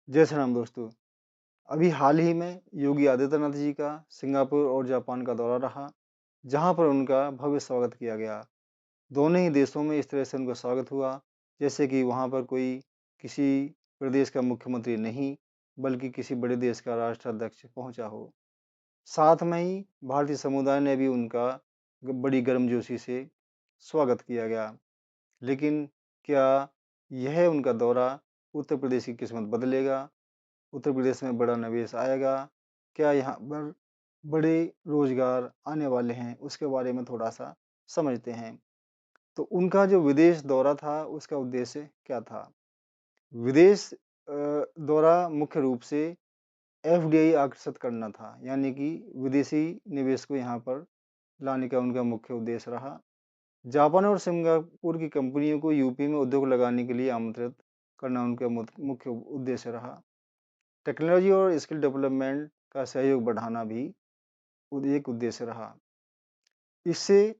जय श्री राम दोस्तों। अभी हाल ही में योगी आदित्यनाथ जी का सिंगापुर और जापान का दौरा रहा, जहां पर उनका भव्य स्वागत किया गया। दोनों ही देशों में इस तरह से उनका स्वागत हुआ जैसे कि वहां पर कोई किसी प्रदेश का मुख्यमंत्री नहीं, बल्कि किसी बड़े देश का राष्ट्राध्यक्ष पहुंचा हो। साथ में ही भारतीय समुदाय ने भी उनका बड़ी गर्मजोशी से स्वागत किया गया। लेकिन क्या यह उनका दौरा उत्तर प्रदेश की किस्मत बदलेगा? उत्तर प्रदेश में बड़ा निवेश आएगा? क्या यहाँ पर बड़े रोजगार आने वाले हैं? उसके बारे में थोड़ा सा समझते हैं। तो उनका जो विदेश दौरा था, उसका उद्देश्य क्या था? विदेश दौरा मुख्य रूप से एफडीआई आकर्षित करना था, यानी कि विदेशी निवेश को यहाँ पर लाने का उनका मुख्य उद्देश्य रहा। जापान और सिंगापुर की कंपनियों को यूपी में उद्योग लगाने के लिए आमंत्रित करना उनका मुख्य उद्देश्य रहा। टेक्नोलॉजी और स्किल डेवलपमेंट का सहयोग बढ़ाना भी एक उद्देश्य रहा। इससे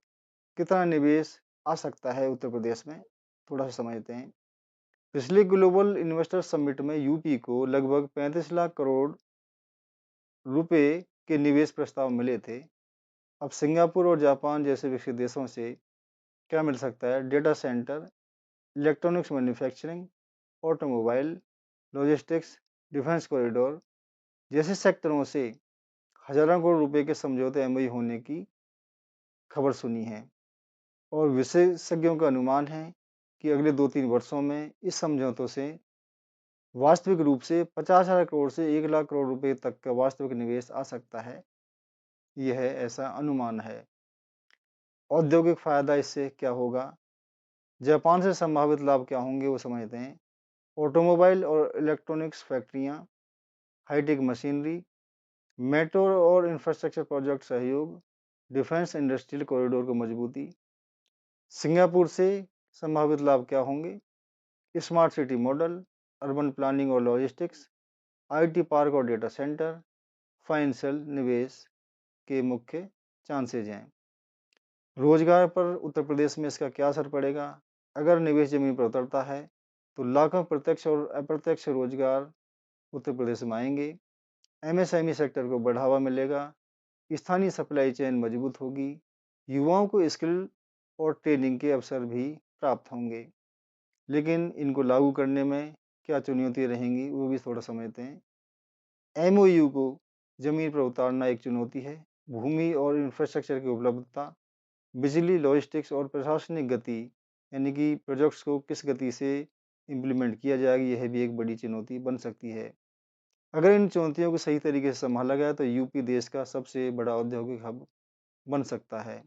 कितना निवेश आ सकता है उत्तर प्रदेश में, थोड़ा सा समझते हैं। पिछले ग्लोबल इन्वेस्टर समिट में यूपी को लगभग 35 लाख करोड़ रुपए के निवेश प्रस्ताव मिले थे। अब सिंगापुर और जापान जैसे विकसित देशों से क्या मिल सकता है? Data centre, electronics manufacturing, automobile, logistics, defence corridor जैसे सेक्टरों से हजारों करोड़ रुपए के समझौते एमओयू होने की खबर सुनी है। और विशेषज्ञों का अनुमान है कि अगले 2-3 वर्षों में इस समझौतों से वास्तविक रूप से 50,000 करोड़ से 1 लाख करोड़ रुपए तक का वास्तविक निवेश आ सकता है। यह ऐसा अनुमान है। औद्योगिक फायदा इससे क्या होगा? जापान से संभावित लाभ क्या होंगे, वो समझते हैं। ऑटोमोबाइल और इलेक्ट्रॉनिक्स फैक्ट्रियां, हाईटेक मशीनरी, मेट्रो और इंफ्रास्ट्रक्चर प्रोजेक्ट सहयोग, डिफेंस इंडस्ट्रियल कॉरिडोर को मजबूती। सिंगापुर से संभावित लाभ क्या होंगे? Smart city model, urban planning और लॉजिस्टिक्स, आईटी पार्क और डेटा सेंटर, फाइनेंशियल निवेश के मुख्य चांसेज हैं। रोजगार पर उत्तर प्रदेश में इसका क्या असर पड़ेगा? अगर निवेश जमीन पर उतरता है तो लाखों प्रत्यक्ष और अप्रत्यक्ष रोजगार उत्तर प्रदेश में आएंगे। एमएसएमई सेक्टर को बढ़ावा मिलेगा, स्थानीय सप्लाई चेन मजबूत होगी, युवाओं को स्किल और ट्रेनिंग के अवसर भी प्राप्त होंगे। लेकिन इनको लागू करने में क्या चुनौतियाँ रहेंगी, वो भी थोड़ा समझते हैं। एमओयू को जमीन पर उतारना एक चुनौती है। भूमि और इंफ्रास्ट्रक्चर की उपलब्धता, बिजली, लॉजिस्टिक्स और प्रशासनिक गति, यानी कि प्रोजेक्ट्स को किस गति से इम्प्लीमेंट किया जाएगा, यह भी एक बड़ी चुनौती बन सकती है। अगर इन चुनौतियों को सही तरीके से संभाला गया तो यूपी देश का सबसे बड़ा औद्योगिक हब बन सकता है।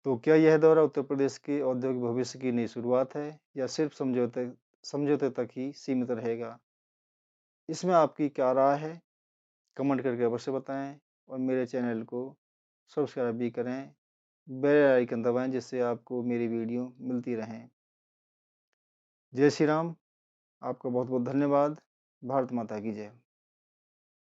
तो क्या यह दौरा उत्तर प्रदेश के औद्योगिक भविष्य की नई शुरुआत है, या सिर्फ समझौते समझौते तक ही सीमित रहेगा? इसमें आपकी क्या राय है? कमेंट करके अवश्य बताएं और मेरे चैनल को सब्सक्राइब भी करें। बेल आइकन दबाएं जिससे आपको मेरी वीडियो मिलती रहें। जय श्री राम। आपका बहुत बहुत धन्यवाद। भारत माता की जय।